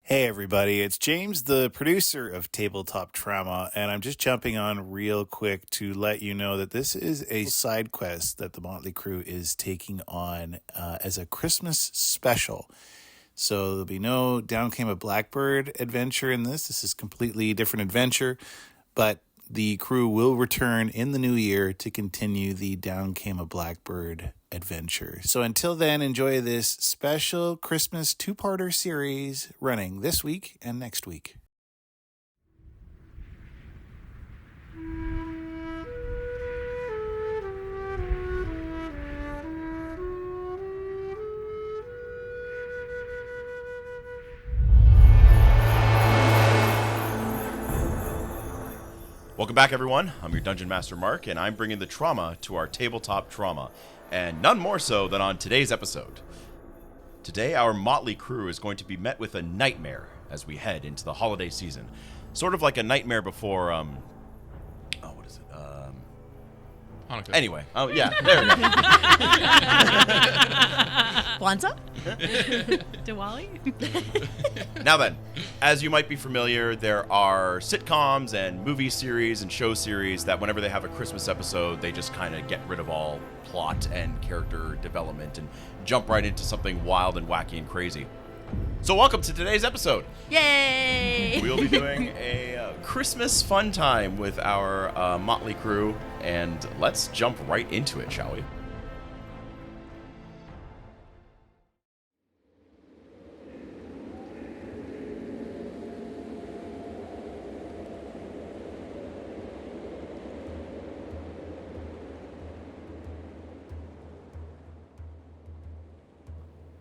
Hey everybody, it's James, the producer of Tabletop Trauma, and I'm just jumping on real quick to let you know that this is a side quest that the Motley Crew is taking on as a Christmas special. So there'll be no Down Came a Blackbird adventure in this. This is completely different adventure, but the crew will return in the new year to continue the Down Came a Blackbird adventure. So until then, enjoy this special Christmas two-parter series running this week and next week. Welcome back, everyone. I'm your Dungeon Master, Mark, and I'm bringing the trauma to our tabletop trauma, and none more so than on today's episode. Today, our Motley Crew is going to be met with a nightmare as we head into the holiday season. Sort of like a nightmare before, what is it? Hanukkah. Anyway, yeah, there we go. Kwanzaa? Diwali? Now then, as you might be familiar, there are sitcoms and movie series and show series that whenever they have a Christmas episode, they just kind of get rid of all plot and character development and jump right into something wild and wacky and crazy. So welcome to today's episode. Yay! We'll be doing a Christmas fun time with our Motley Crew, and let's jump right into it, shall we?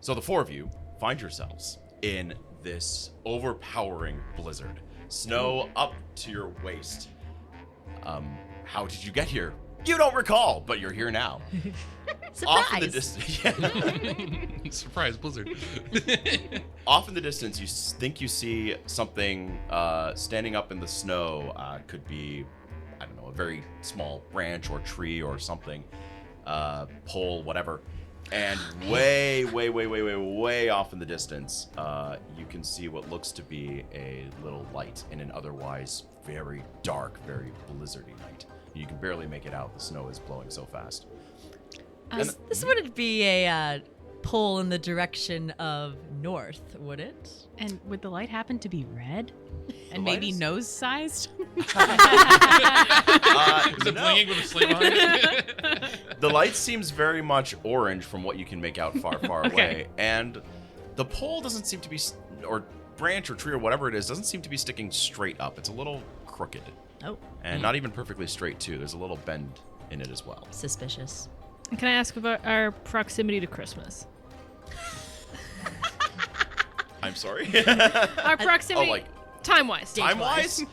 So the four of you find yourselves in this overpowering blizzard. Snow up to your waist. How did you get here? You don't recall, but you're here now. Surprise! Off in the distance, Surprise blizzard. off in the distance, you think you see something standing up in the snow. Could be, I don't know, a very small branch or tree or something, pole, whatever. And way off in the distance, you can see what looks to be a little light in an otherwise very dark, very blizzardy night. You can barely make it out. The snow is blowing so fast. This wouldn't be a pull in the direction of north, would it? And would the light happen to be red? And light maybe is- nose-sized? Is it No. blinging with a sleigh behind it? The light seems very much orange from what you can make out far away. And the pole doesn't seem to be, or branch or tree or whatever it is, doesn't seem to be sticking straight up. It's a little crooked. Oh, And not even perfectly straight, too. There's a little bend in it as well. suspicious. Can I ask about our proximity to Christmas? I'm sorry. Our proximity, like, time-wise. time-wise?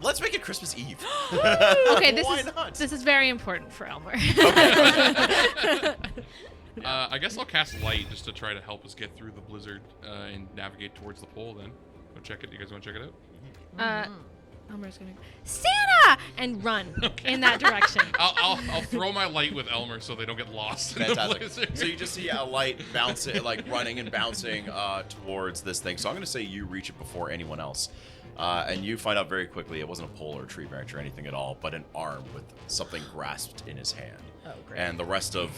Let's make it Christmas Eve. Okay, Why not? this is very important for Elmer. I guess I'll cast light just to try to help us get through the blizzard and navigate towards the pole then. Go check it. You guys want to check it out? Elmer's gonna go, Santa! And run in that direction. I'll throw my light with Elmer so they don't get lost in the Fantastic. blizzard. So you just see a light bouncing, like running and bouncing towards this thing. So I'm going to say you reach it before anyone else. And you find out very quickly it wasn't a pole or a tree branch or anything at all, but an arm with something grasped in his hand. Oh, great. And the rest of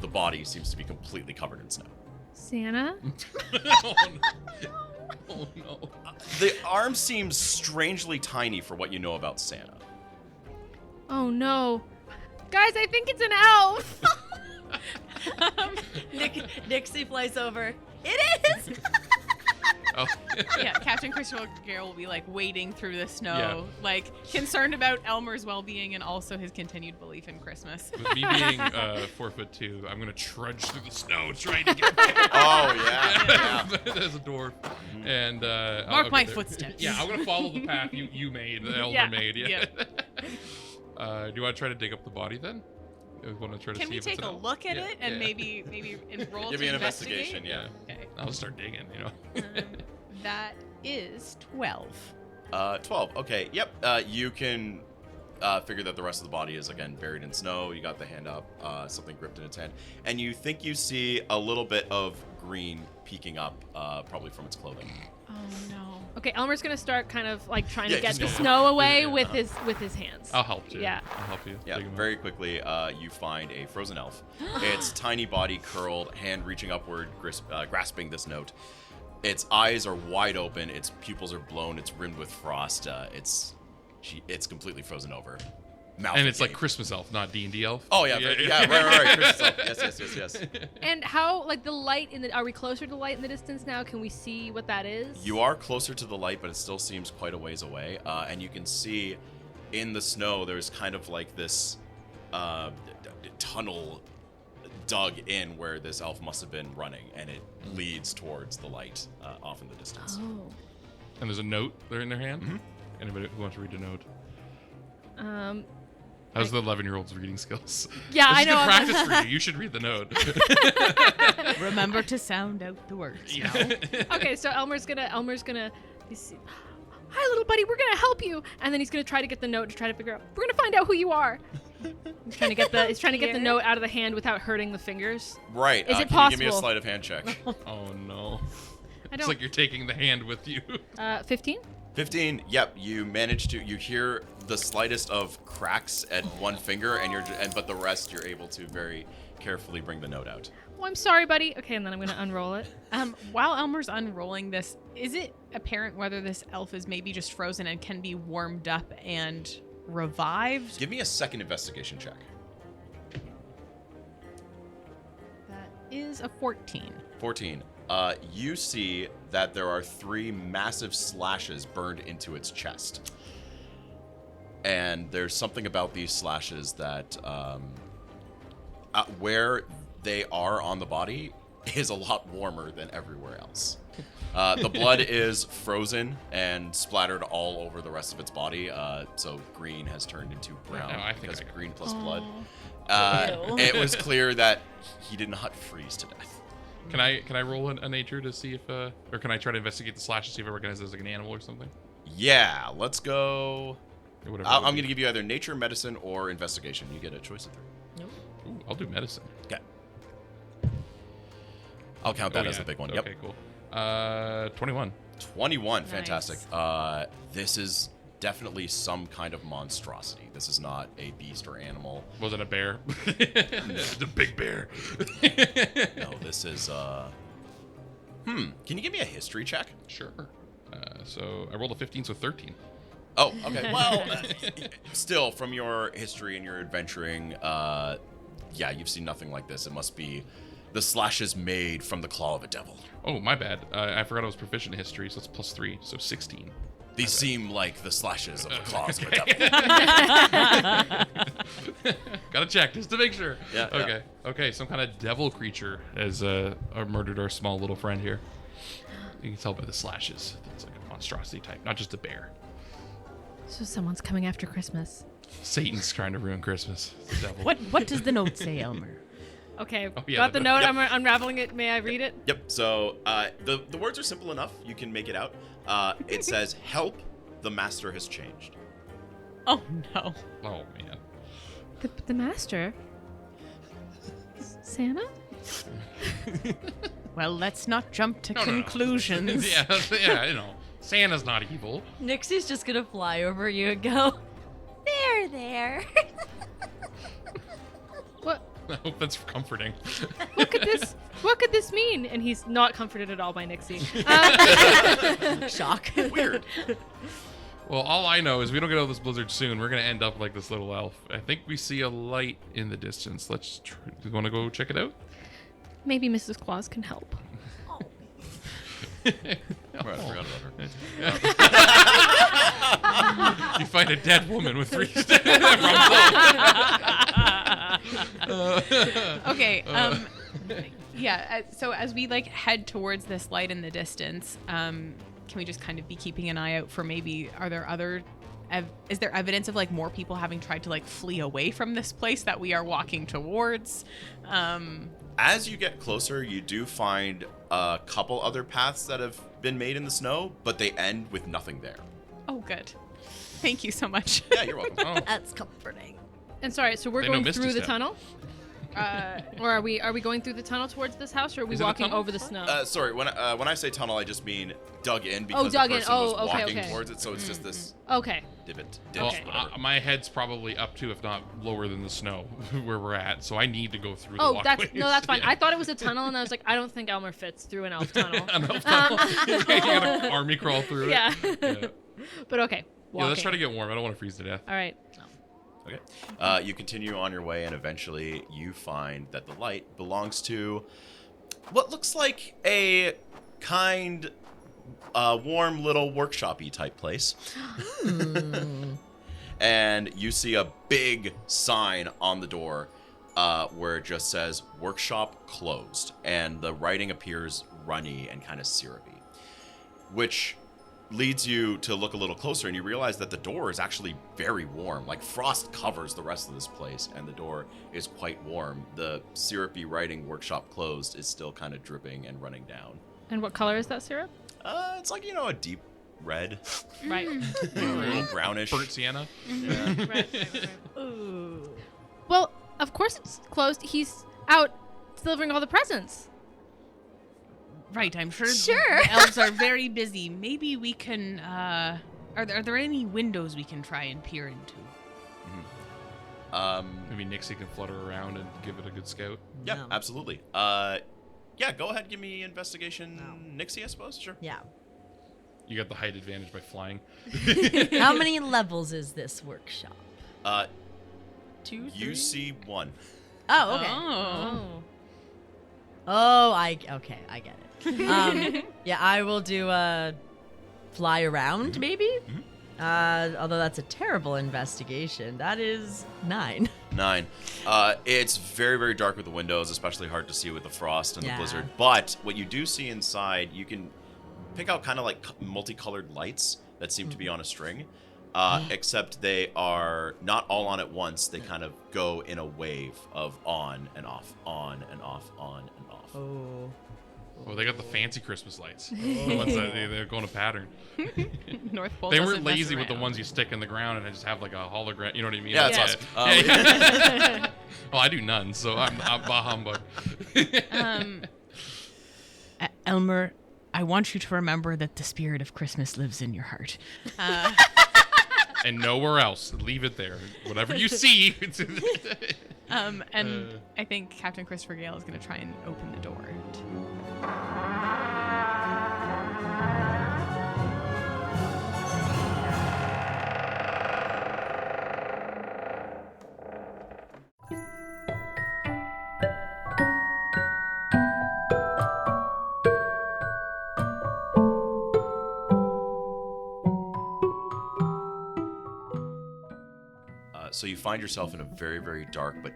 the body seems to be completely covered in snow. Santa? Oh, no. Oh, no. The arm seems strangely tiny for what you know about Santa. Oh no. Guys, I think it's an elf! Nixie flies over. It is! Oh. Yeah, Captain Christopher Gale will be like wading through the snow, Yeah. like concerned about Elmer's well-being and also his continued belief in Christmas. With me being 4'2", I'm gonna trudge through the snow trying to get Oh, yeah. There's a door, and Mark I'll my get there. footsteps. Yeah, I'm gonna follow the path you made, the elder Yeah, made. Yeah. yeah. Do you want to try to dig up the body then? I want to try to Can see we if it's take an a elf. look at Yeah, it and yeah. maybe enroll Give to me an investigate? investigation, yeah. Okay. I'll start digging. That is 12. 12. Okay, yep. You can figure that the rest of the body is, again, buried in snow. You got the hand up, something gripped in its hand. And you think you see a little bit of green peeking up, probably from its clothing. Oh no. Okay, Elmer's gonna start kind of like trying Yeah, to get just the go. snow away Yeah, with his hands. I'll help too. Yeah. I'll help you. Yeah, Take him very quickly, you find a frozen elf. Its tiny body curled, hand reaching upward, grasping this note. Its eyes are wide open, its pupils are blown, it's rimmed with frost. It's completely frozen over. Mouth And it's like agape. Christmas elf, not D&D elf. Oh yeah, right. Christmas elf. Yes. And how, like, the light in the? Are we closer to the light in the distance now? Can we see what that is? You are closer to the light, but it still seems quite a ways away. And you can see in the snow there's kind of like this tunnel dug in where this elf must have been running, and it leads towards the light off in the distance. Oh. And there's a note there in their hand. Mm-hmm. Anybody who wants to read a note? I- How's the 11-year-old's reading skills? Yeah, This I is know. good practice for you. You should read the note. Remember to sound out the words. Yeah. Okay, so Elmer's gonna. He's, hi, little buddy. We're gonna help you. And then he's gonna try to get the note to try to figure out. We're gonna find out who you are. He's trying to get the note out of the hand without hurting the fingers. Right. Is it can you give me a possible? sleight of hand check? Oh no. I It's don't. like you're taking the hand with you. 15. 15. Yep, you manage to. You hear the slightest of cracks at one finger, but the rest you're able to very carefully bring the note out. Oh, I'm sorry, buddy. Okay, and then I'm gonna unroll it. While Elmer's unrolling this, is it apparent whether this elf is maybe just frozen and can be warmed up and revived? Give me a second investigation check. That is a 14. 14. You see that there are 3 massive slashes burned into its chest. And there's something about these slashes that where they are on the body is a lot warmer than everywhere else. The blood is frozen and splattered all over the rest of its body. So green has turned into brown No, I think because I of got green plus blood. Ew. It was clear that he did not freeze to death. Can I roll a nature to see if or can I try to investigate the slash to see if I recognize it as like an animal or something? Yeah, let's go. Or whatever. I'm going to give you either nature, medicine, or investigation. You get a choice of 3. Ooh, I'll do medicine. Okay. I'll count that Oh, as yeah. the big one. Okay, Yep. cool. 21. 21. Nice. Fantastic. This is definitely some kind of monstrosity. This is not a beast or animal. Was it a bear? The big bear. No, this is Can you give me a history check? Sure. So I rolled a 15, so 13. Oh, okay. Well, still, from your history and your adventuring, yeah, you've seen nothing like this. It must be the slashes made from the claw of a devil. Oh, my bad. I forgot I was proficient in history, so it's +3, so 16. These seem like the slashes of the claws of a devil. Gotta check just to make sure. Yeah, yeah. Okay. Okay. Some kind of devil creature has murdered our small little friend here. You can tell by the slashes. It's like a monstrosity type, not just a bear. So someone's coming after Christmas. Satan's trying to ruin Christmas. It's the devil. What does the note say, Elmer? Okay, Oh, yeah, got the the- note. Yep. I'm unraveling it. May I read it? Yep. So the words are simple enough. You can make it out. It says, "Help, the master has changed." Oh no. Oh man. The master. Santa? Well, let's not jump to No. conclusions. yeah, you know, Santa's not evil. Nixie's just gonna fly over you and go, there. What? I hope that's comforting. What could this mean? And he's not comforted at all by Nixie. Shock. Weird. Well, all I know is we don't get out of this blizzard soon. We're gonna end up like this little elf. I think we see a light in the distance. You want to go check it out? Maybe Mrs. Claus can help. I forgot about her. You find a dead woman with 3 Okay. Yeah. So as we like head towards this light in the distance, can we just kind of be keeping an eye out for maybe is there evidence of like more people having tried to like flee away from this place that we are walking towards? As you get closer, you do find a couple other paths that have been made in the snow, but they end with nothing there. Oh, good. Thank you so much. Yeah, you're welcome. Oh, That's comforting. And sorry, so we're They know going Misty through the Step. tunnel? Or are we going through the tunnel towards this house, or are we Is it a walking tunnel? over the snow? Sorry, when I say tunnel, I just mean dug in because dug the in. person was Oh, okay, walking okay. towards it, so it's just this Okay. divot, Well, ditch, whatever. my head's probably up to, if not lower than the snow where we're at, so I need to go through the Oh, walkways. that's fine. Yeah. I thought it was a tunnel, and I was like, I don't think Elmer fits through an elf tunnel. An elf tunnel. You gotta army crawl through Yeah. it. Yeah. But okay. Yeah, let's Walking. try to get warm. I don't want to freeze to death. All right. Okay. You continue on your way, and eventually you find that the light belongs to what looks like a kind, warm little workshop-y type place. And you see a big sign on the door where it just says "Workshop Closed," and the writing appears runny and kind of syrupy, which leads you to look a little closer, and you realize that the door is actually very warm. Like frost covers the rest of this place, and the door is quite warm. The syrupy writing "Workshop Closed" is still kind of dripping and running down. And what color is that syrup? It's like, a deep red, Right. a little brownish. Burnt sienna. right. Ooh. Well, of course it's closed. He's out delivering all the presents. Right, I'm sure. Sure. The elves are very busy. Maybe we can. Are there any windows we can try and peer into? Maybe Nixie can flutter around and give it a good scout. Yeah, No. absolutely. Yeah, go ahead, give me investigation, Nixie, I suppose. Sure. Yeah. You got the height advantage by flying. How many levels is this workshop? 2, 3? You see one. Oh, okay. Oh. Oh, I get it. Yeah, I will do a fly around, maybe. Although that's a terrible investigation. That is 9. 9. It's very, very dark with the windows, especially hard to see with the frost and the Yeah. blizzard. But what you do see inside, you can pick out kind of like multicolored lights that seem to be on a string. Except they are not all on at once. They kind of go in a wave of on and off, on and off, on and off. Oh. Oh, they got the fancy Christmas lights. The ones that they're going to pattern. North Pole. They doesn't weren't mess lazy with the around. ones you stick in the ground and I just have like a hologram. You know what I mean? Yeah, Like, that's yeah. awesome. Well, I do none, so I'm bah humbug. Elmer, I want you to remember that the spirit of Christmas lives in your heart. And nowhere else. Leave it there. Whatever you see. And I think Captain Christopher Gale is going to try and open the door. So you find yourself in a very, very dark but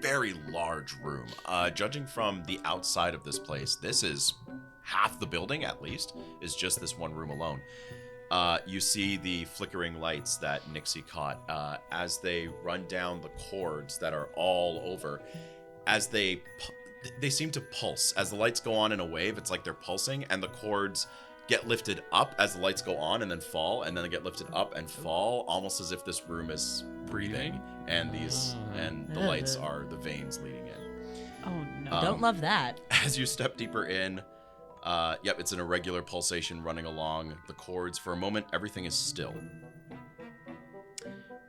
very large room. Judging from the outside of this place, this is half the building, at least, is just this one room alone. You see the flickering lights that Nixie caught as they run down the cords that are all over. As they seem to pulse. As the lights go on in a wave, it's like they're pulsing, and the cords get lifted up as the lights go on and then fall, and then they get lifted up and fall, almost as if this room is breathing, and the lights are the veins leading in. Oh, no. Don't love that. As you step deeper in, it's an irregular pulsation running along the cords. For a moment, everything is still.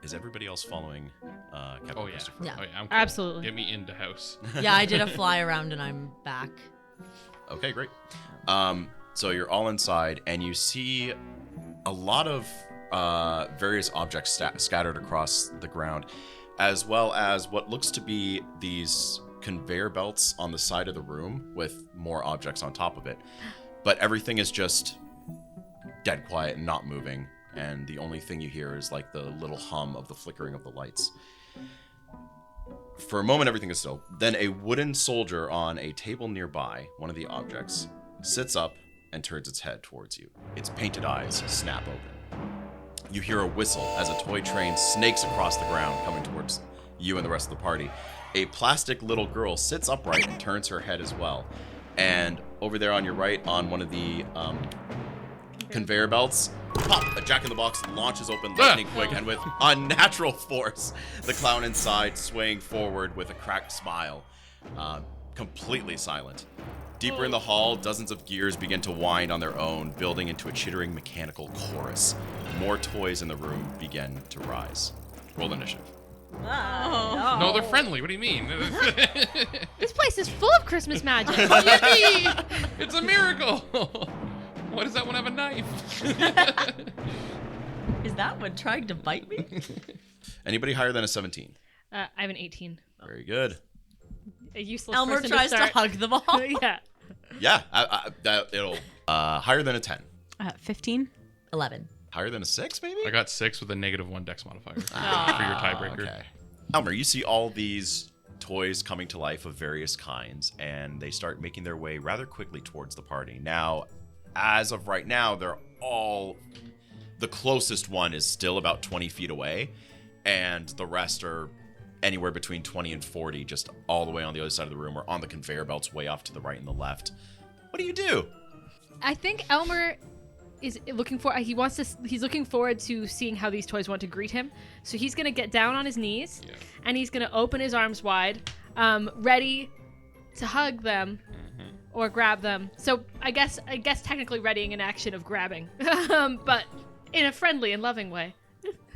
Is everybody else following Captain Oh, yeah. Christopher? Yeah. Oh, yeah. I'm Absolutely. Get me into house. Yeah, I did a fly around and I'm back. Okay, great. So you're all inside, and you see a lot of various objects scattered across the ground, as well as what looks to be these conveyor belts on the side of the room with more objects on top of it. But everything is just dead quiet and not moving, and the only thing you hear is like the little hum of the flickering of the lights. For a moment, everything is still. Then a wooden soldier on a table nearby, one of the objects, sits up and turns its head towards you. Its painted eyes snap open. You hear a whistle as a toy train snakes across the ground, coming towards you and the rest of the party. A plastic little girl sits upright and turns her head as well. And over there on your right, on one of the conveyor belts, Pop! A jack-in-the-box launches open lightning quick, and with unnatural force, the clown inside swaying forward with a cracked smile. Completely silent. Deeper in the hall, dozens of gears begin to wind on their own, building into a chittering mechanical chorus. More toys in the room begin to rise. Roll initiative. No, they're friendly. What do you mean? This place is full of Christmas magic. Yippee! It's a miracle. Why does that one have a knife? Is that one trying to bite me? Anybody higher than a 17? I have an 18. Very good. A useless Elmer person tries to start. hug them all. Yeah. Yeah, it'll higher than a 10. 15. 11. Higher than a 6, maybe? I got 6 with a -1 dex modifier for your tiebreaker. Okay. Elmer, you see all these toys coming to life of various kinds, and they start making their way rather quickly towards the party. Now, as of right now, they're all... The closest one is still about 20 feet away, and the rest are anywhere between 20 and 40, just all the way on the other side of the room, or on the conveyor belts way off to the right and the left. What do you do? I think Elmer is looking for. He's looking forward to seeing how these toys want to greet him. So he's gonna get down on his knees, and he's gonna open his arms wide, ready to hug them or grab them. So I guess technically readying an action of grabbing, but in a friendly and loving way.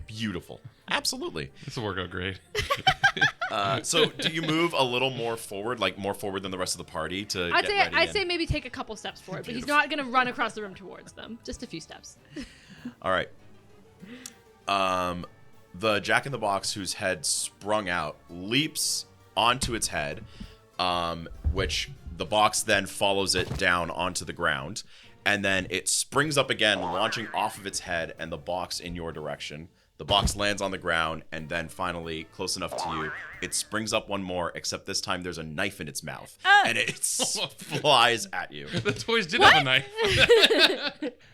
Beautiful. Absolutely. This will work out great. So do you move a little more forward, like more forward than the rest of the party to I'd get ready? I'd say maybe take a couple steps forward, but he's not gonna run across the room towards them. Just a few steps. All right. The jack-in-the-box whose head sprung out leaps onto its head, which the box then follows it down onto the ground, and then it springs up again, launching off of its head and the box in your direction. The box lands on the ground, and then finally, close enough to you, it springs up one more, except this time there's a knife in its mouth, and it flies at you. The toys did have a knife.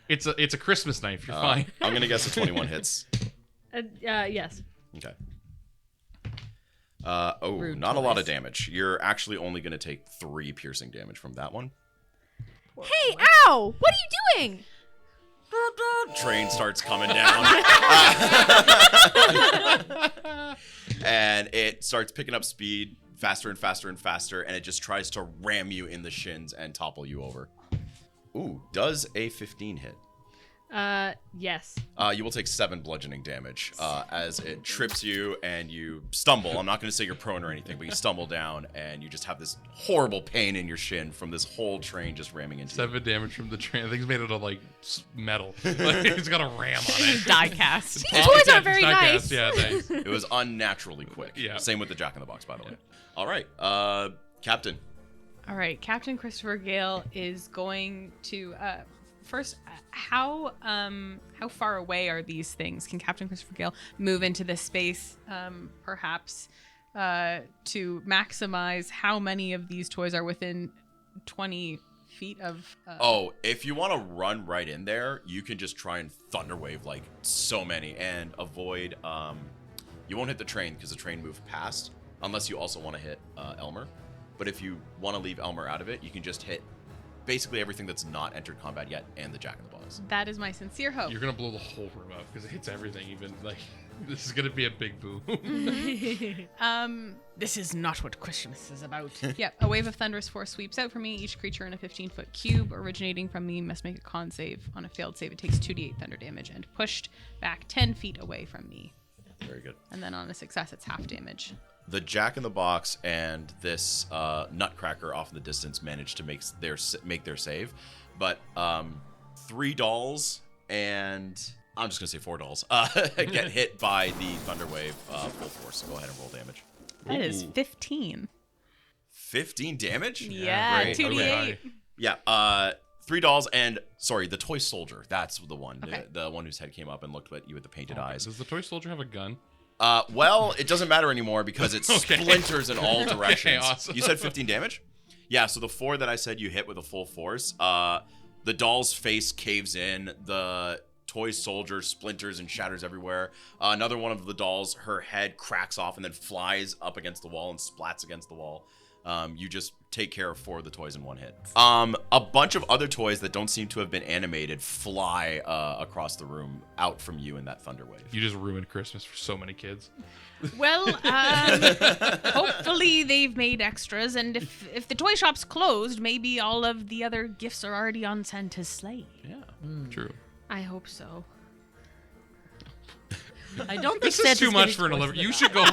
It's a Christmas knife. You're fine. I'm going to guess a 21 hits. Yes. Okay. Rude not a lot of toys. damage. You're actually only going to take 3 piercing damage from that one. Hey, ow! What are you doing? Train starts coming down. And it starts picking up speed faster and faster and faster, and it just tries to ram you in the shins and topple you over. Ooh, does a 15 hit? Yes. You will take 7 bludgeoning damage as it trips you and you stumble. I'm not going to say you're prone or anything, but you stumble down and you just have this horrible pain in your shin from this whole train just ramming into you. 7 damage from the train. I think it's made out of like metal. Like, it's got a ram on it. Die cast. These toys aren't very nice. Yeah, thanks. It was unnaturally quick. Yeah. Same with the jack-in-the-box, by the way. All right, Captain. All right, Captain Christopher Gale is going to first. How far away are these things? Can Captain Christopher Gale move into this space, perhaps, to maximize how many of these toys are within 20 feet of? If you want to run right in there, you can just try and thunderwave like so many and avoid. You won't hit the train because the train moved past, unless you also want to hit Elmer. But if you want to leave Elmer out of it, you can just hit basically everything that's not entered combat yet and the jack-in-the-box. That is my sincere hope. You're gonna blow the whole room up because it hits everything. Even like this is gonna be a big boom. This is not what Christmas is about. Yep, a wave of thunderous force sweeps out from me. Each creature in a 15-foot cube originating from me must make a con save. On a failed save, it takes 2d8 thunder damage and pushed back 10 feet away from me. Very good. And then on a success, it's half damage. The jack-in-the-box and this nutcracker off in the distance managed to make their save, but 3 dolls and I'm just gonna say 4 dolls get hit by the thunder wave full force. So go ahead and roll damage. That is Ooh. 15. 15 damage? Yeah, Great. 2d8. Yeah, 3 dolls and sorry, the toy soldier. That's the one, Okay. the one whose head came up and looked at you with the painted eyes. Does the toy soldier have a gun? Well, it doesn't matter anymore because it Okay. splinters in all directions. Awesome. You said 15 damage? Yeah, so the 4 that I said you hit with a full force, the doll's face caves in, the toy soldier splinters and shatters everywhere. Another one of the dolls, her head cracks off and then flies up against the wall and splats against the wall. You just take care of 4 of the toys in one hit. A bunch of other toys that don't seem to have been animated fly across the room out from you in that thunder wave. You just ruined Christmas for so many kids. Well, hopefully they've made extras, and if the toy shop's closed, maybe all of the other gifts are already on Santa's sleigh. Yeah, true. I hope so. I don't think This is Santa's too much giving for an toys 11. to You that. should go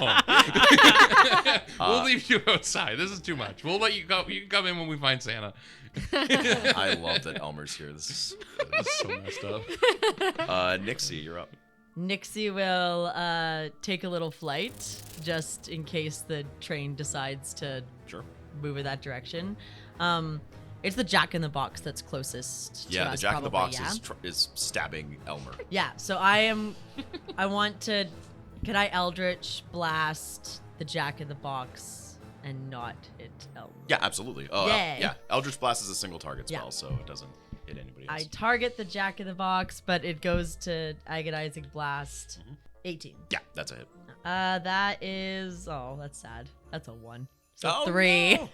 home. We'll leave you outside. This is too much. We'll let you go. You can come in when we find Santa. I love that Elmer's here. This This is so messed up. is Nixie, you're up. Nixie will take a little flight just in case the train decides to Sure. move in that direction. It's the Jack in the Box that's closest to Yeah, the us, Jack in the probably, Box yeah? is stabbing Elmer. Yeah, so I want to, can I Eldritch blast the Jack in the Box and not hit Elmer? Yeah, absolutely. Oh, Yay. yeah. Eldritch Blast is a single target Yeah. spell, so it doesn't hit anybody I else. target the Jack in the Box, but it goes to Agonizing Blast. 18. Yeah, that's a hit. That is, oh, that's sad. That's a 1. So Oh, 3. no.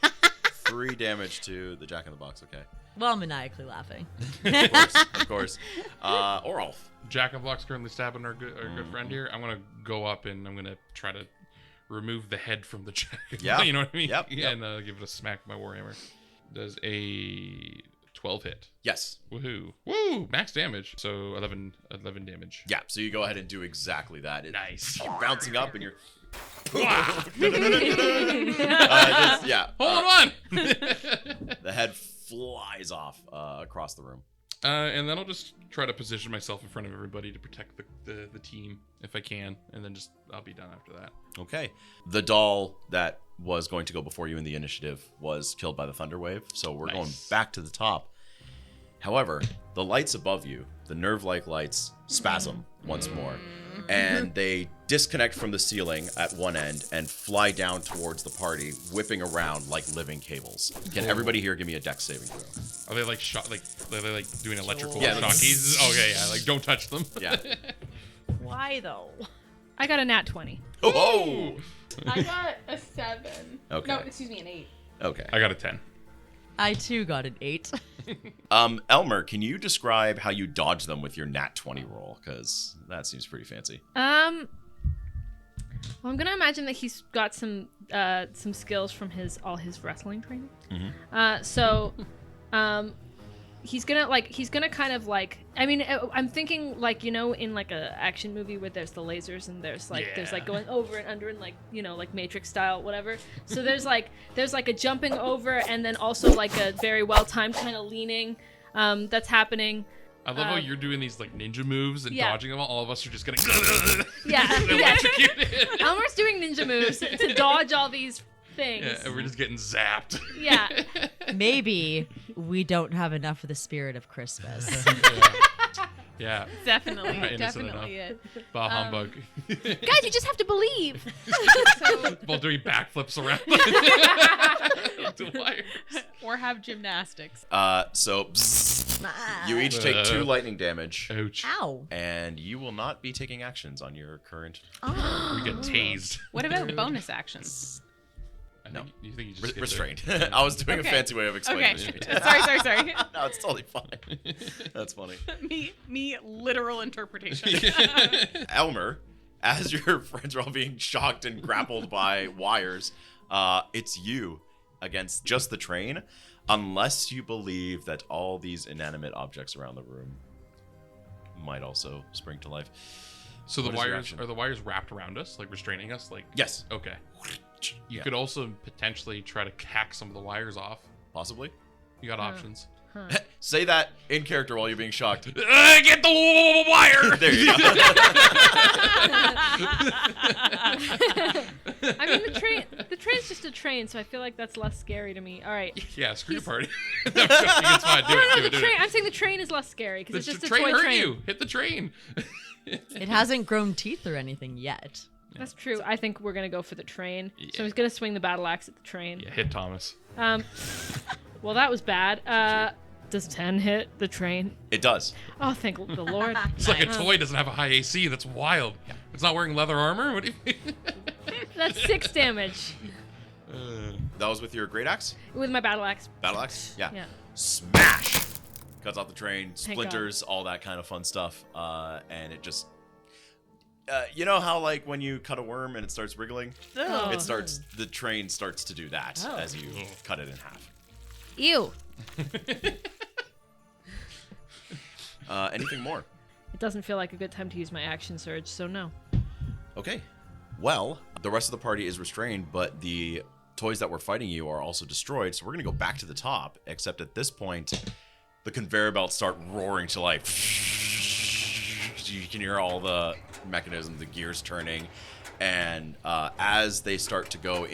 3 damage to the Jack in the Box, okay. Well, maniacally laughing. Of course. Oralf. Jack and Block's currently stabbing our good friend here. I'm gonna go up and I'm gonna try to remove the head from the Jack. Yeah. You know what I mean? Yep. And give it a smack with my Warhammer. Does a 12 hit. Yes. Woohoo! Woo! Max damage. So 11 damage. Yeah, so you go ahead and do exactly that. Nice. You're bouncing up and you're... Wow. Yeah. Hold on. The head flies off across the room. And then I'll just try to position myself in front of everybody to protect the team if I can, and then I'll be done after that. Okay. The doll that was going to go before you in the initiative was killed by the thunder wave, so we're going back to the top. However, the lights above you, the nerve-like lights, spasm once more, and they disconnect from the ceiling at one end and fly down towards the party, whipping around like living cables. Can everybody here give me a dex saving throw? Are they like shot? Like are they like doing electrical Yeah, shockies? Okay, yeah. Like don't touch them. Yeah. Why, though? I got a nat 20. Oh! I got a 7. Okay. No, excuse me, an 8. Okay. I got a 10. I, too, got an 8. Elmer, can you describe how you dodge them with your nat 20 roll? Because that seems pretty fancy. Well, I'm gonna imagine that he's got some skills from all his wrestling training. So, he's gonna kind of like. I mean, I'm thinking like in like a action movie where there's the lasers and there's like going over and under and like like Matrix style whatever. So there's like a jumping over and then also like a very well timed kind of leaning that's happening. I love how you're doing these like ninja moves and Yeah. dodging them. All of us are just getting electrocuted. Elmer's doing ninja moves to dodge all these things. Yeah, and we're just getting zapped. Yeah. Maybe we don't have enough of the spirit of Christmas. Yeah. Definitely, Innocent definitely enough. it. Bah humbug. Guys, you just have to believe. While doing backflips around the wires. Or have gymnastics. So you each take 2 lightning damage, Ouch. Ow. and you will not be taking actions on your current. We get tased. What about bonus actions? You think you just hit the- Restrained. I was doing a Okay. fancy way of explaining Okay. restraint. sorry. No, it's totally fine. That's funny. me, literal interpretation. Elmer, as your friends are all being shocked and grappled by wires, it's you against just the train, unless you believe that all these inanimate objects around the room might also spring to life. So the What is your wires action? are the wires wrapped around us, like restraining us? Like Yes. Okay. You Yeah. could also potentially try to hack some of the wires off. Possibly. You got options. Say that in character while you're being shocked. Get the wire! There you go. I mean, the train's just a train, so I feel like that's less scary to me. All right. Yeah, screw your party. No, it's fine. Do it. The Do train. it. I'm saying the train is less scary because The it's just a train toy hurt train. you. Hit the train. It hasn't grown teeth or anything yet. That's true. I think we're gonna go for the train. Yeah. So he's gonna swing the battle axe at the train. Yeah, hit Thomas. Well, that was bad. Does 10 hit the train? It does. Oh, thank the Lord. It's like a toy doesn't have a high AC. That's wild. It's not wearing leather armor. What do you mean? That's 6 damage. That was with your great axe? With my battle axe. Battle axe? Yeah. Yeah. Smash! Cuts off the train, Thank splinters, all that kind of fun stuff. And it just... you know how, like, when you cut a worm and it starts wriggling? Oh. The train starts to do that as you cut it in half. Ew. Anything more? It doesn't feel like a good time to use my action surge, so no. Okay. Well, the rest of the party is restrained, but the toys that were fighting you are also destroyed, so we're going to go back to the top, except at this point, the conveyor belts start roaring to life. You can hear all the mechanisms, the gears turning, and as they start to go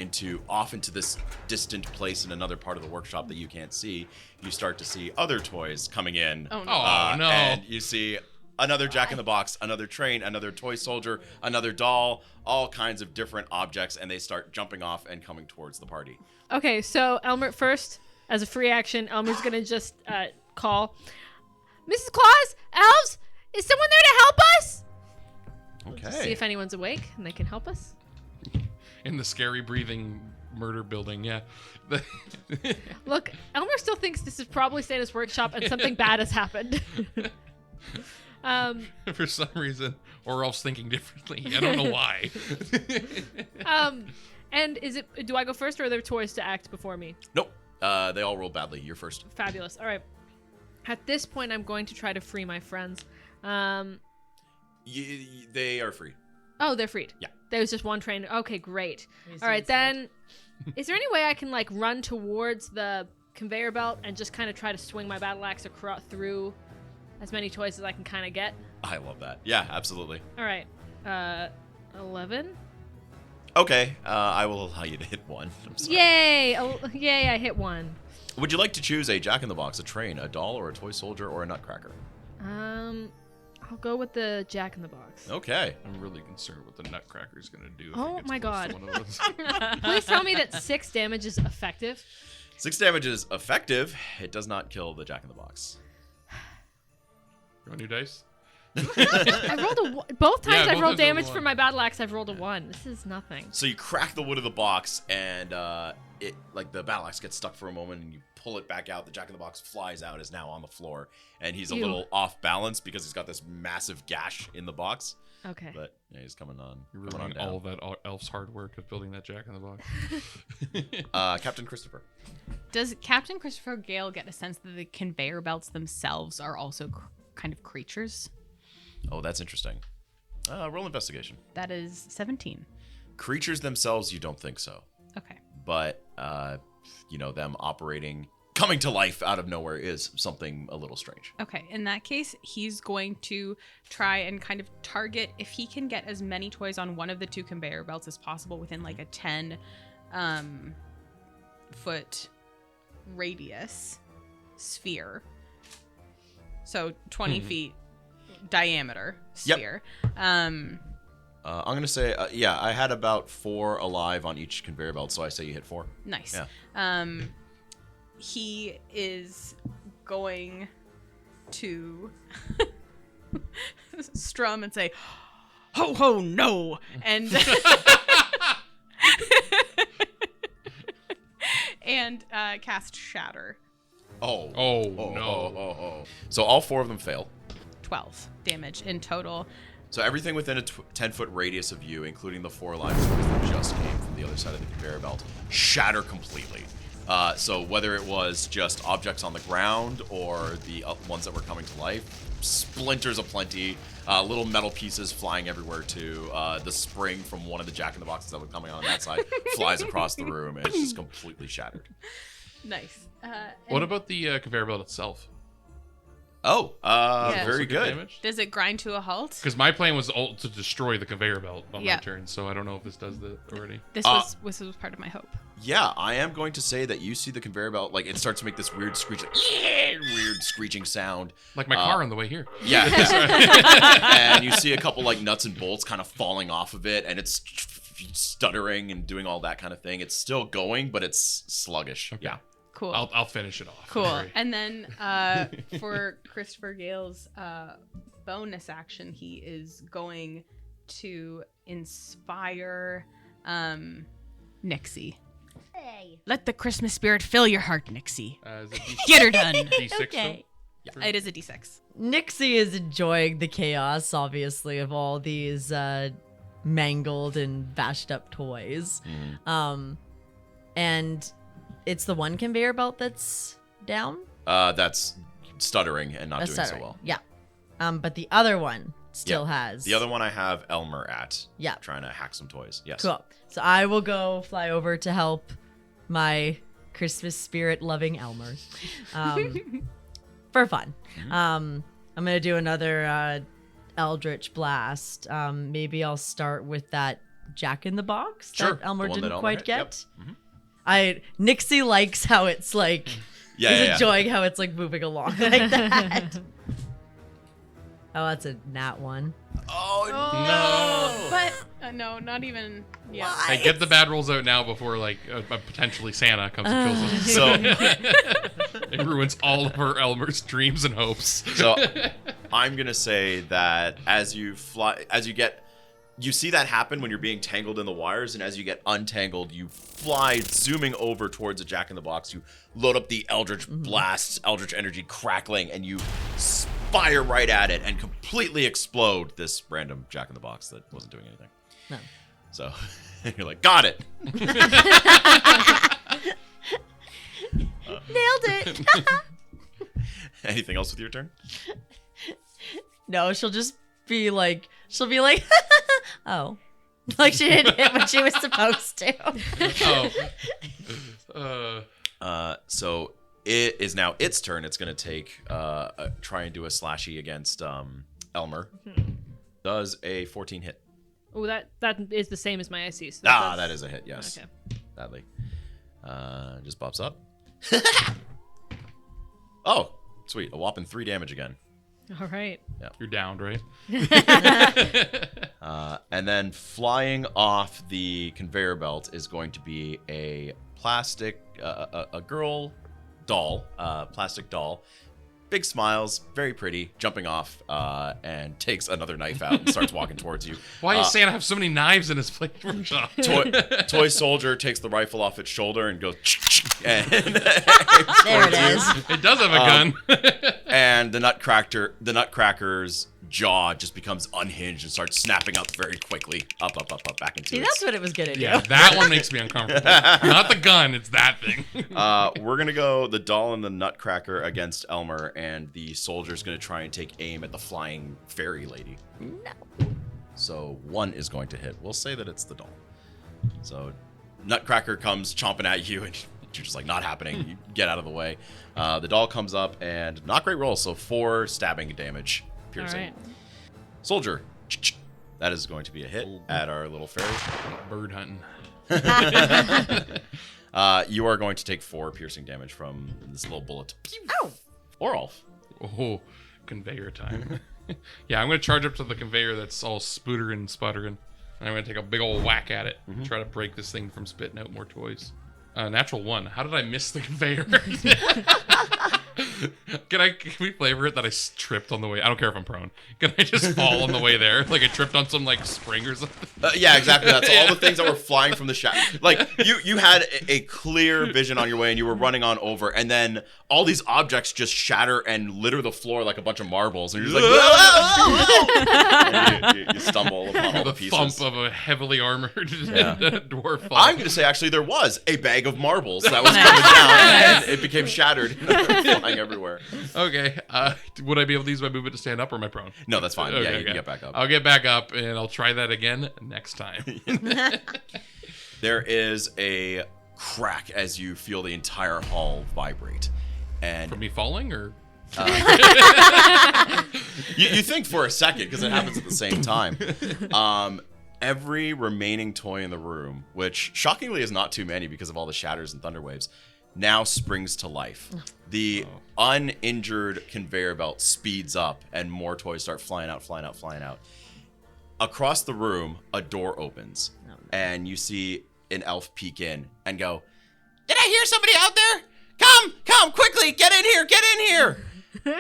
off into this distant place in another part of the workshop that you can't see, you start to see other toys coming in. Oh, no. Oh, no. And you see another Jack-in-the-Box, another train, another toy soldier, another doll, all kinds of different objects, and they start jumping off and coming towards the party. Okay, so Elmer, first, as a free action, Elmer's gonna just call, Mrs. Claus, elves, is someone there to help us? Okay. See if anyone's awake and they can help us. In the scary breathing murder building, yeah. Look, Elmer still thinks this is probably Santa's workshop and something bad has happened. For some reason, or else thinking differently. I don't know why. And do I go first or are there toys to act before me? Nope. They all rolled badly. You're first. Fabulous. All right. At this point, I'm going to try to free my friends. They are free. Oh, they're freed. Yeah. There was just one train. Okay, great. All right, then. Is there any way I can like run towards the conveyor belt and just kind of try to swing my battle axe through as many toys as I can kind of get? I love that. Yeah, absolutely. All right. 11. Okay, I will allow you to hit one. I'm sorry. Yay! Yay! I hit one. Would you like to choose a Jack-in-the-Box, a train, a doll, or a toy soldier, or a nutcracker? I'll go with the Jack in the Box. Okay. I'm really concerned what the Nutcracker's gonna do. If Oh it gets my close to God. one of those. Please tell me that 6 damage is effective. 6 damage is effective. It does not kill the Jack-in-the-Box. You want new dice? I rolled both times Yeah, I've both rolled times I rolled damage a for one. my battle axe. I've rolled a 1. This is nothing. So you crack the wood of the box, and it like the battle axe gets stuck for a moment, and you pull it back out. The Jack-in-the-Box flies out, is now on the floor, and he's a Ew. little off balance because he's got this massive gash in the box. Okay. But yeah, he's coming on. You're Coming on ruining all down. of that elf's hard work of building that Jack in the Box. Captain Christopher. Does Captain Christopher Gale get a sense that the conveyor belts themselves are also kind of creatures? Oh, that's interesting. Roll investigation. That is 17. Creatures themselves, you don't think so. Okay. But, them coming to life out of nowhere is something a little strange. Okay. In that case, he's going to try and kind of target if he can get as many toys on one of the 2 conveyor belts as possible within like a 10 foot radius sphere. So 20 feet diameter sphere. I'm going to say, I had about 4 alive on each conveyor belt, so I say you hit 4. Nice. Yeah. He is going to strum and say, "Ho ho no," and and cast Shatter. Oh. Oh, Oh, no. oh. So all 4 of them fail. 12 damage in total. So everything within a 10-foot radius of you, including the 4 alive toys that just came from the other side of the conveyor belt, shatter completely. So whether it was just objects on the ground or the ones that were coming to life, splinters aplenty, little metal pieces flying everywhere too. The spring from one of the Jack-in-the-Boxes that was coming on that side flies across the room, and it's just completely shattered. Nice. What about the conveyor belt itself? Oh, Yeah. very good. Does it grind to a halt? Because my plan was to destroy the conveyor belt on Yeah. my turn, so I don't know if this does that already. This was part of my hope. Yeah, I am going to say that you see the conveyor belt, like it starts to make this weird screech, weird screeching sound. Like my car on the way here. Yeah, and you see a couple like nuts and bolts kind of falling off of it, and it's stuttering and doing all that kind of thing. It's still going, but it's sluggish. Okay. Yeah. Cool. I'll finish it off. Cool. Don't worry. And then for Christopher Gale's bonus action, he is going to inspire Nixie. Let the Christmas spirit fill your heart, Nixie. Is it Get her done. D6 Okay. It is a D6. Nixie is enjoying the chaos, obviously, of all these mangled and bashed up toys. And it's the one conveyor belt that's down. That's stuttering and not That's doing stuttering. so well. Yeah. But the other one still has. The other one I have Elmer at. Yeah. Trying to hack some toys. Yes. Cool. So I will go fly over to help my Christmas spirit loving Elmer. For fun. I'm going to do another Eldritch Blast. Maybe I'll start with that Jack in the Box Sure. that Elmer The one didn't that Elmer quite hit. get. Yep. Nixie likes how it's like, he's enjoying how it's like moving along like that. Oh, that's a nat one. Oh, No. But no, not even. Yeah. Hey, get the bad rolls out now before like potentially Santa comes and kills us. So, It ruins all of our Elmer's dreams and hopes. so I'm gonna say that as you fly, you see that happen when you're being tangled in the wires, and as you get untangled, you fly, zooming over towards a Jack in the Box. You load up the Eldritch Blast, Eldritch Energy crackling, and you fire right at it and completely explode this random Jack in the Box that wasn't doing anything. No. So you're like, got it. Nailed it. Anything else with your turn? No, she'll be like, oh. Like she didn't hit what she was supposed to. So it is now its turn. It's going to take try and do a slashy against Elmer. Does a 14 hit? Oh, that is the same as my IC. So That is a hit. Yes. Okay. Sadly, just pops up. Oh, sweet! A whopping 3 damage again. All right. You're downed, right? And then flying off the conveyor belt is going to be a plastic, a girl doll, plastic doll. Big smiles, very pretty, jumping off, and takes another knife out and starts walking towards you. Why does Santa have so many knives in his plate workshop? Toy soldier takes the rifle off its shoulder and goes, and There it is. It does have a gun. and the nutcracker's jaw just becomes unhinged and starts snapping up very quickly, up, back into See, it. that's what it was gonna do. Yeah, that one makes me uncomfortable. Not the gun, it's that thing. We're gonna go the doll and the nutcracker against Elmer, and the soldier's gonna try and take aim at the flying fairy lady. No. So 1 is going to hit. We'll say that it's the doll. So Nutcracker comes chomping at you, and you're just like, not happening. You get out of the way. The doll comes up, and not great roll, so 4 stabbing damage, piercing. All right. Soldier, that is going to be a hit at our little fairy. Bird hunting. You are going to take 4 piercing damage from this little bullet. Ow. Or Ulf. Oh, conveyor time. Yeah, I'm going to charge up to the conveyor that's all sputtering and sputtering. And I'm going to take a big old whack at it. Try to break this thing from spitting out more toys. Natural 1. How did I miss the conveyor? Can we flavor it that I tripped on the way? I don't care if I'm prone. Can I just fall on the way there? Like I tripped on some like spring or something? Yeah, exactly. That's all the things that were flying from the shaft. Like you had a clear vision on your way, and you were running on over, and then all these objects just shatter and litter the floor like a bunch of marbles, and you're just like, and you stumble upon all the pieces. Thump of a heavily armored dwarf. Fall. I'm going to say actually there was a bag of marbles that was coming down, and it became shattered, flying everywhere. Okay. Would I be able to use my movement to stand up, or am I prone? No, that's fine. Okay, Yeah, you can get back up. I'll get back up, and I'll try that again next time. There is a crack as you feel the entire hall vibrate. And From me falling, or? you think for a second, because it happens at the same time. Every remaining toy in the room, which shockingly is not too many because of all the shatters and thunder waves, now springs to life. The uninjured conveyor belt speeds up, and more toys start flying out. Across the room, a door opens, and you see an elf peek in and go, "Did I hear somebody out there? Come, quickly, get in here.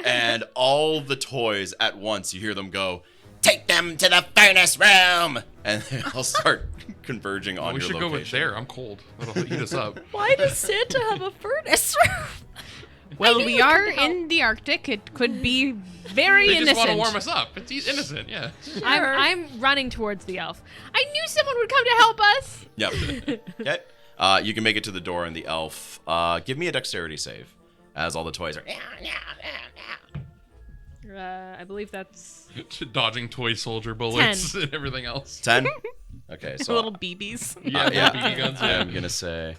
And all the toys at once, you hear them go, take them to the furnace room, and they all start converging on we your should location. go with there. I'm cold. That'll heat us up. Why does Santa have a furnace? Well, we are in the Arctic. It could be very They innocent. just want to warm us up. It's innocent, yeah. I'm running towards the elf. I knew someone would come to help us. Yep. Okay. You can make it to the door, and the elf. Give me a dexterity save, as all the toys are. I believe that's Dodging toy soldier bullets and everything else. 10. Okay, so Little BBs. Yeah, yeah. BB guns, yeah. I'm gonna say.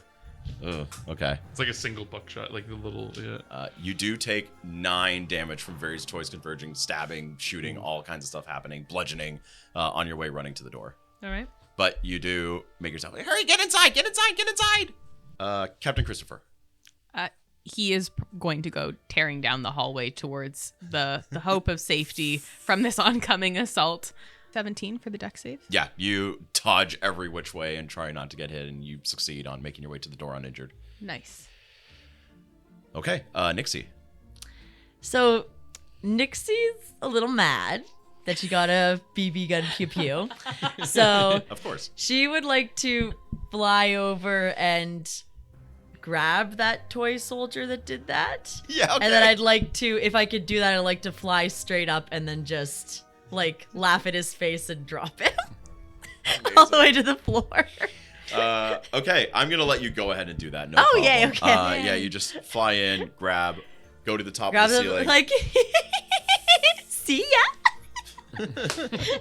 Okay. It's like a single buckshot, like the little, yeah. You do take 9 damage from various toys converging, stabbing, shooting, all kinds of stuff happening, bludgeoning on your way running to the door. all right. But you do make yourself like, hurry, get inside, get inside, get inside. Captain Christopher. He is going to go tearing down the hallway towards the hope of safety from this oncoming assault. 17 for the dex save. Yeah, you dodge every which way and try not to get hit, and you succeed on making your way to the door uninjured. Nice. Okay, Nixie. So, Nixie's a little mad that she got a BB gun pew pew. So, Of course. she would like to fly over and grab that toy soldier that did that. Yeah, okay. And then I'd like to, if I could do that, I'd like to fly straight up and then just like laugh at his face and drop him all the way to the floor. Okay, I'm gonna let you go ahead and do that. No Oh, problem. yay, okay. Yeah, you just fly in, grab, go to the top Grab of the him, ceiling. like, see ya.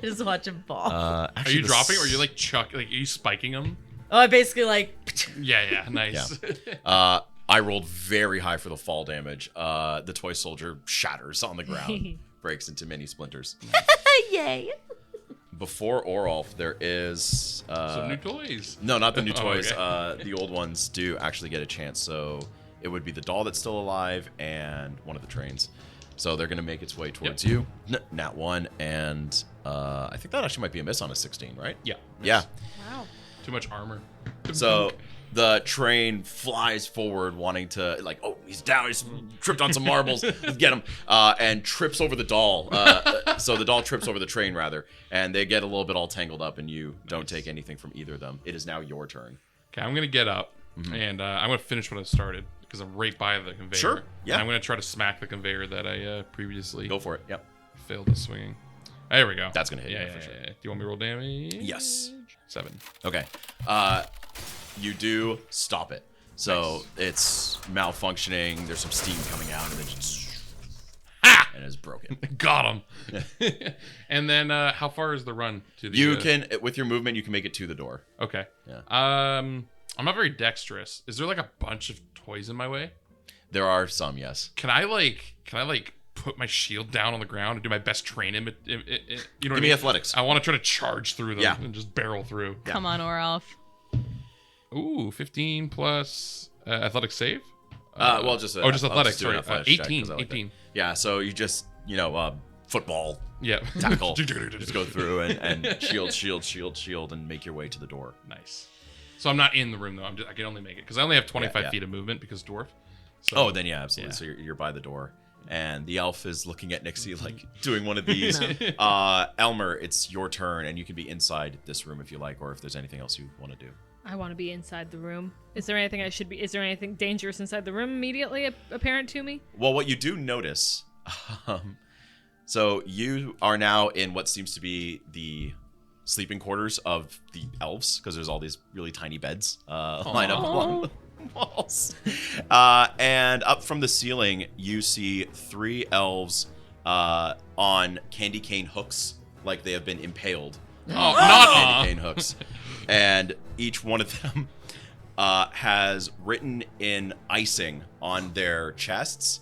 Just watch him fall. Are you dropping, or are you like are you spiking them? Oh, I basically like. Yeah, nice. I rolled very high for the fall damage. The toy soldier shatters on the ground, breaks into many splinters. Yay. Before Orolf, there is Some new toys. no, not the new Oh, toys. okay. The old ones do actually get a chance. So it would be the doll that's still alive and one of the trains. So they're gonna make its way towards you. Nat 1, and I think that actually might be a miss on a 16, right? Yeah. Yeah. Wow. Too much armor. So the train flies forward, wanting to, like, oh, he's down, he's tripped on some marbles, let's get him, and trips over the doll. So the doll trips over the train, rather, and they get a little bit all tangled up, and you don't take anything from either of them. It is now your turn. Okay, I'm gonna get up and I'm gonna finish what I started because I'm right by the conveyor. Sure, yeah. And I'm gonna try to smack the conveyor that I previously Go for it. Yep. failed at swinging. There we go. That's gonna hit you, Yeah, for sure. Do you want me to roll damage? Yes. 7. Okay. You do stop it. So it's malfunctioning. There's some steam coming out, and then just and it's broken. Got him. And then how far is the run to the? You can, with your movement, you can make it to the door. Okay. Yeah. I'm not very dexterous. Is there like a bunch of toys in my way? There are some, yes. Can I put my shield down on the ground and do my best train you know what Give I me mean? athletics. I want to try to charge through them Yeah. and just barrel through. Yeah. Come on, Oralf. Ooh, 15 plus athletics save. Well, just just I'll athletics. do an Sorry, athletics check, 18. 'cause I like that. 18. Yeah, so you just football Yeah. tackle, just go through and shield, and make your way to the door. Nice. So I'm not in the room though. I can only make it because I only have 25 yeah. feet of movement because dwarf. So, Oh, then yeah, absolutely. Yeah. So you're by the door, and the elf is looking at Nixie like doing one of these. No. Elmer, it's your turn, and you can be inside this room if you like, or if there's anything else you want to do. I want to be inside the room. Is there anything I should be? Is there anything dangerous inside the room immediately apparent to me? Well, what you do notice, so you are now in what seems to be the sleeping quarters of the elves, because there's all these really tiny beds lined up along the walls. And up from the ceiling, you see 3 elves on candy cane hooks, like they have been impaled. not Candy cane hooks. And each one of them has written in icing on their chests,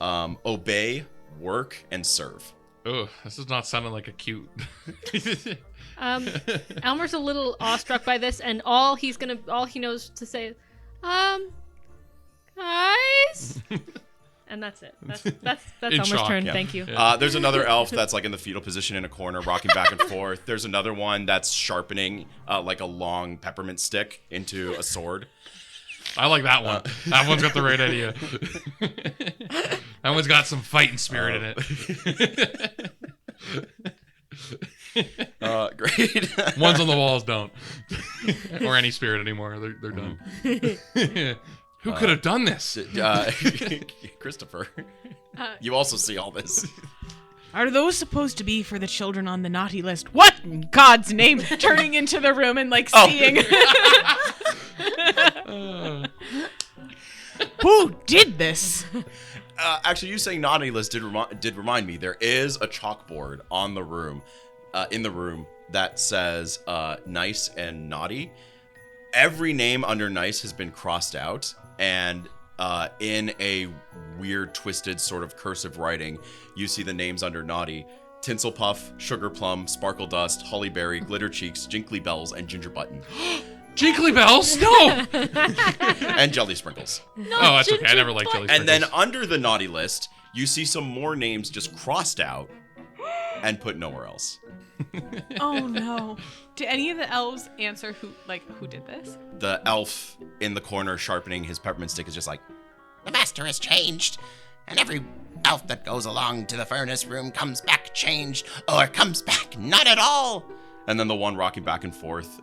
obey, work, and serve. Oh, this is not sounding like a cute. Elmer's a little awestruck by this, and all he knows to say is, guys, and that's it. That's In Elmer's shock, turn. yeah. Thank you. There's another elf that's like in the fetal position in a corner, rocking back and forth. There's another one that's sharpening like a long peppermint stick into a sword. I like that one. That one's got the right idea. That one's got some fighting spirit in it. Great. Ones on the walls don't. Or any spirit anymore. They're done. Who could have done this? Christopher, you also see all this. Are those supposed to be for the children on the naughty list? What in God's name? Turning into the room and like seeing. Who did this? Actually, you saying naughty list did remind me. There is a chalkboard on the room, in the room that says nice and naughty. Every name under nice has been crossed out, and in a weird, twisted sort of cursive writing, you see the names under naughty: Tinselpuff, Sugar Plum, Sparkle Dust, Hollyberry, Glitter Cheeks, Jinkly Bells, and Ginger Button. Jinkly Bells? No! And Jelly Sprinkles. No, Oh, that's okay. I never liked Jelly And Sprinkles. then under the naughty list, you see some more names just crossed out and put nowhere else. Oh no. Did any of the elves answer who did this? The elf in the corner sharpening his peppermint stick is just like, The master has changed, and every elf that goes along to the furnace room comes back changed, or comes back not at all. and then the one rocking back and forth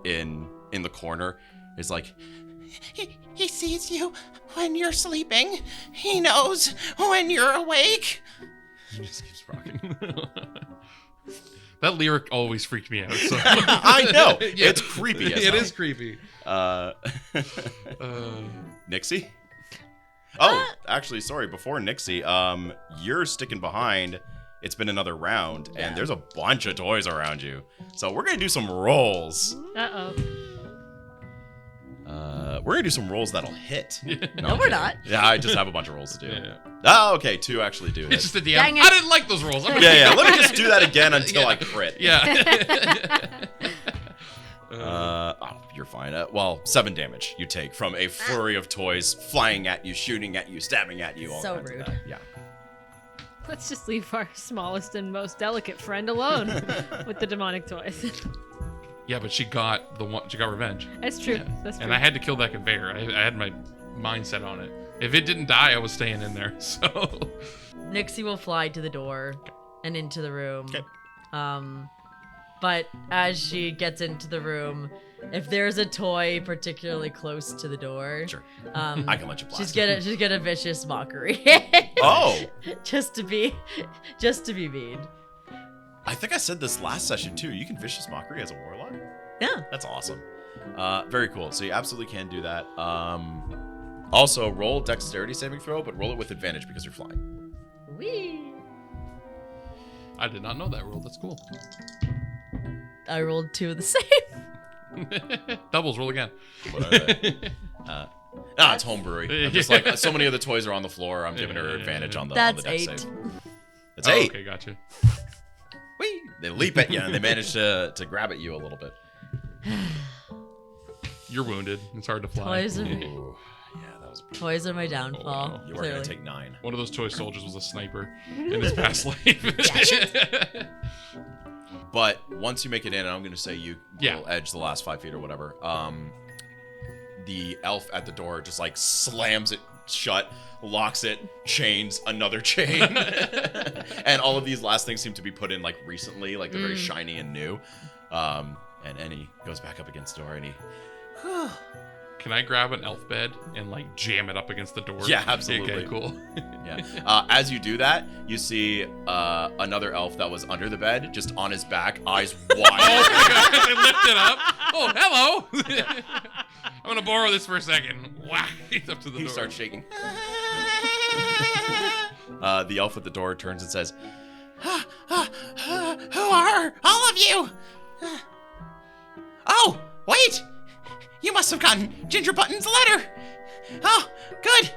in the corner is like, He sees you when you're sleeping. He knows when you're awake. he just keeps rocking. That lyric always freaked me out. So. I know. Yeah. It's creepy as It hell. is creepy. Nixie? Oh, actually, sorry. Before Nixie, you're sticking behind. It's been another round, and there's a bunch of toys around you. So we're gonna do some rolls. Uh-oh. We're gonna do some rolls that'll hit. No, I'm we're kidding. not. Yeah, I just have a bunch of rolls to do. Yeah. Oh, okay, 2 actually do It's hit. just the DM. Dang it. I didn't like those rolls. Yeah. Let me just do that again until I crit. Yeah. You're fine. Well, 7 damage you take from a flurry of toys flying at you, shooting at you, stabbing at you. All So kinds of rude. that. Yeah. Let's just leave our smallest and most delicate friend alone with the demonic toys. Yeah, but she got the one. She got revenge. That's true. That's true. And I had to kill that conveyor. I had my mindset on it. If it didn't die, I was staying in there. So. Nixie will fly to the door and into the room. Okay. But as she gets into the room, if there's a toy particularly close to the door, Sure. I can let you blast She's it. gonna vicious mockery. Oh, just to be mean. I think I said this last session too. You can vicious mockery as a warlock. Yeah. That's awesome. Very cool. So you absolutely can do that. Also, roll dexterity saving throw, but roll it with advantage because you're flying. Wee. I did not know that rule. That's cool. I rolled 2 of the same. Doubles, roll again. What are they? It's homebrewery. I'm just like, so many of the toys are on the floor. I'm giving her advantage on the That's dex 8. save. That's Oh, 8. okay, gotcha. Whee! They leap at you and they manage to grab at you a little bit. You're wounded. It's hard to fly. Toys are, Ooh, yeah, that was brutal. toys are my downfall. wow. You are going clearly. to take 9. One of those toy soldiers was a sniper in his past life. But once you make it in, and I'm going to say you Yeah. will edge the last 5 feet or whatever, the elf at the door just like slams it shut, locks it, chains, another chain. And all of these last things seem to be put in like recently, like they're very shiny and new. And he goes back up against the door and he... Can I grab an elf bed and like jam it up against the door? Yeah, absolutely. Okay, cool. Yeah. As you do that, you see another elf that was under the bed, just on his back, eyes Oh wide. my god, I lift it up. Oh, hello. I'm gonna borrow this for a second. Whack, he's up to the He door. starts shaking. The elf at the door turns and says, Who are all of you? Oh, wait! You must have gotten Ginger Button's letter. Oh, good.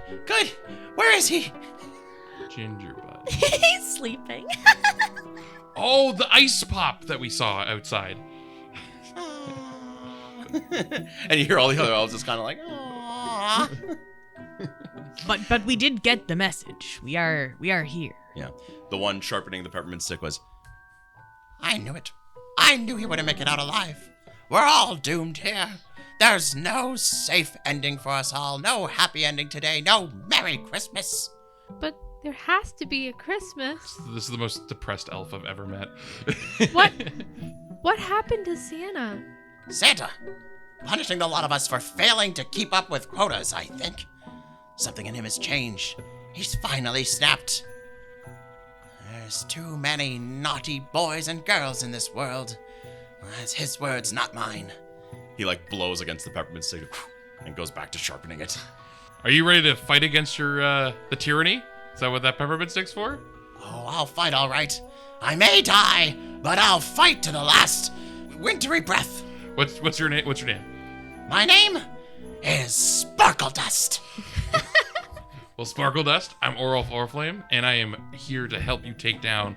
Where is he? Gingerbread. He's sleeping. Oh, the ice pop that we saw outside. and you hear all the other elves just kind of like, Aw. But we did get the message. We are here. yeah. The one sharpening the peppermint stick was, I knew it. I knew he wouldn't make it out alive. We're all doomed here. There's no safe ending for us all. No happy ending today. No Merry Christmas. But There has to be a Christmas. This is the most depressed elf I've ever met. What happened to Santa? Santa, punishing the lot of us for failing to keep up with quotas, I think. Something in him has changed. He's finally snapped. There's too many naughty boys and girls in this world. That's his words, not mine. He like blows against the peppermint stick and goes back to sharpening it. Are you ready to fight against your the tyranny? Is that what that peppermint stick's for? Oh, I'll fight all right. I may die, but I'll fight to the last wintry breath. What's your name? What's your name? My name is Sparkle Dust. Well, Sparkle Dust, I'm Orolf Orflame, and I am here to help you take down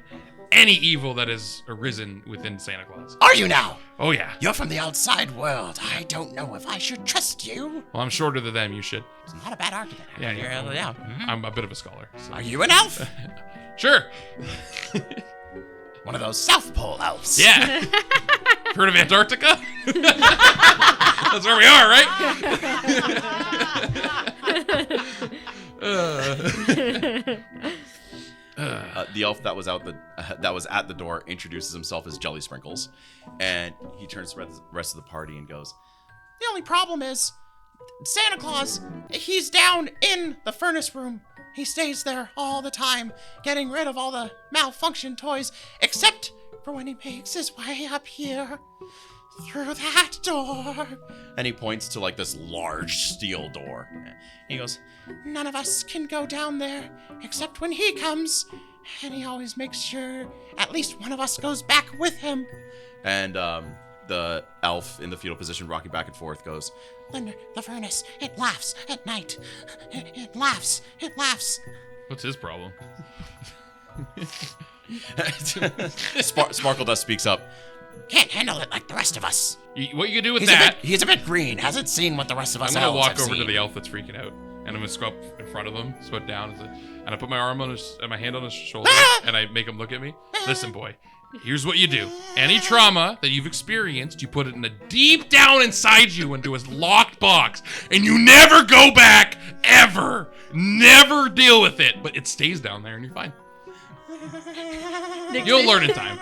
any evil that has arisen within Santa Claus. Are you now? Oh yeah. You're from the outside world. I don't know if I should trust you. Well, I'm shorter than them. You should. It's not a bad argument. Yeah, yeah. I'm a bit of a scholar. So. Are you an elf? Sure. One of those South Pole elves. Yeah. Heard of Antarctica? That's where we are, right? The elf that was at the door introduces himself as Jelly Sprinkles, and he turns to the rest of the party and goes, The only problem is Santa Claus, he's down in the furnace room. He stays there all the time, getting rid of all the malfunctioned toys, except for when he makes his way up here through that door. and he points to like this large steel door. He goes, None of us can go down there except when he comes, and he always makes sure at least one of us goes back with him. and the elf in the fetal position rocking back and forth goes, Thunder, the furnace, it laughs at night. It laughs. What's his problem? Sparkle Dust speaks up. Can't handle it like the rest of us. What you can do with He's that? he's a bit green. Hasn't seen what the rest of I'm us gonna elves walk have over to seen. the elf that's freaking out, and I'm gonna go up in front of him, sweat down, and I put my arm on his, and my hand on his shoulder, and I make him look at me. Listen, boy, here's what you do. Any trauma that you've experienced, you put it in a deep down inside you into a locked box, and you never go back ever. Never deal with it, but it stays down there, and you're fine. You'll learn in time.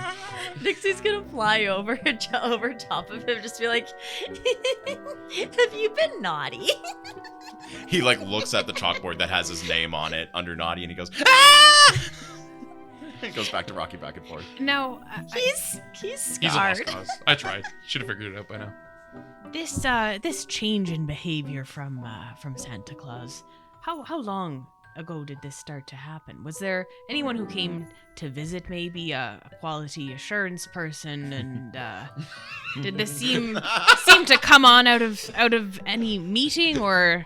Nixie's gonna fly over top of him, just be like, "Have you been naughty?" He like looks at the chalkboard that has his name on it under Naughty, and he goes, ah! He goes back to rocking back and forth. No, He's He's a scarred. lost cause. I tried. Should have figured it out by now. this change in behavior from Santa Claus. How long ago did this start to happen? Was there anyone who came to visit, maybe a quality assurance person, and did this seem to come on out of any meeting, or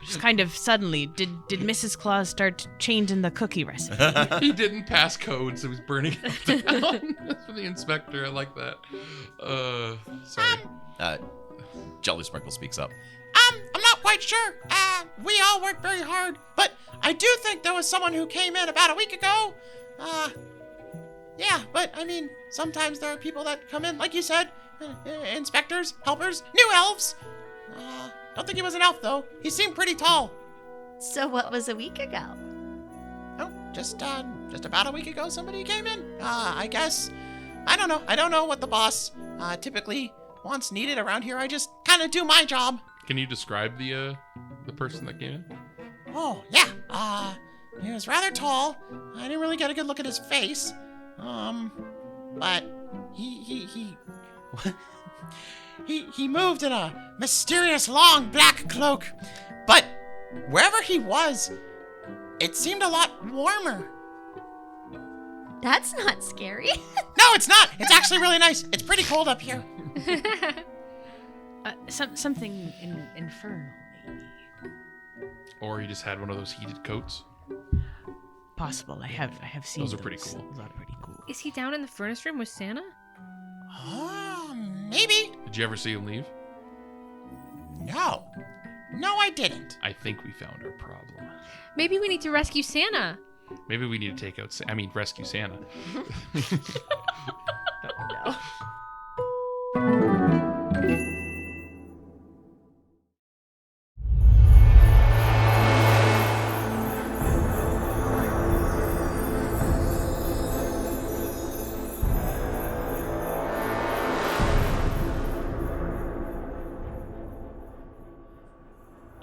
just kind of suddenly did Mrs. Claus start changing the cookie recipe? He didn't pass code, so he's burning it down. For the inspector, I like that. Sorry. Jelly Sprinkle speaks up. I'm not quite sure. We all worked very hard, but I do think there was someone who came in about a week ago. Yeah, but I mean, sometimes there are people that come in, like you said, inspectors, helpers, new elves. Don't think he was an elf though. He seemed pretty tall. So what was a week ago? Oh, just about a week ago, somebody came in. I guess. I don't know. I don't know what the boss typically wants needed around here. I just kind of do my job. Can you describe the person that came in? Oh, yeah. He was rather tall. I didn't really get a good look at his face. But he moved in a mysterious long black cloak. But wherever he was, it seemed a lot warmer. That's not scary. No, it's not. It's actually really nice. It's pretty cold up here. Something infernal, maybe. Or he just had one of those heated coats? Possible. I have seen Those are pretty cool. Those are pretty cool. Is he down in the furnace room with Santa? Maybe. Did you ever see him leave? No, I didn't. I think we found our problem. Maybe we need to rescue Santa. Maybe we need to rescue Santa. No.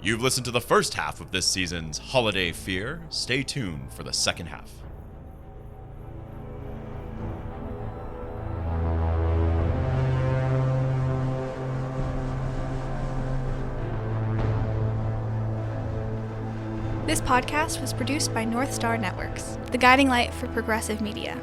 You've listened to the first half of this season's Holiday Fear. Stay tuned for the second half. This podcast was produced by North Star Networks, the guiding light for progressive media.